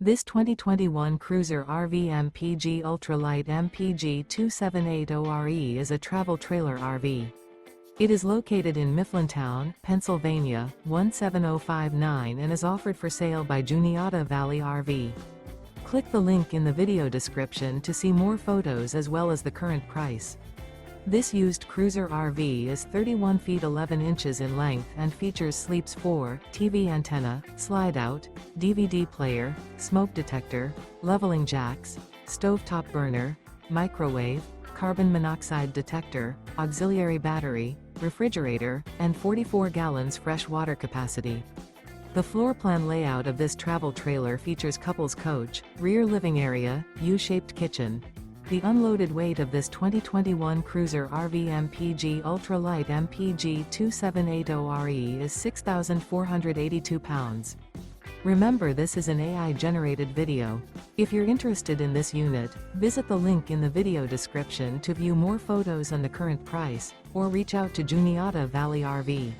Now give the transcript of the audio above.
This 2021 Cruiser RV MPG Ultra-Lite MPG 2780RE is a travel trailer RV. It is located in Mifflintown, Pennsylvania, 17059 and is offered for sale by Juniata Valley RV. Click the link in the video description to see more photos as well as the current price. This used cruiser RV is 31 feet 11 inches in length and features Sleeps 4, TV antenna, slide-out, DVD player, smoke detector, leveling jacks, stovetop burner, microwave, carbon monoxide detector, auxiliary battery, refrigerator, and 44 gallons fresh water capacity. The floor plan layout of this travel trailer features couples coach, rear living area, U-shaped kitchen. The unloaded weight of this 2021 Cruiser RV MPG Ultra-Lite MPG 2780RE is 6,482 pounds. Remember, this is an AI-generated video. If you're interested in this unit, visit the link in the video description to view more photos and the current price, or reach out to Juniata Valley RV.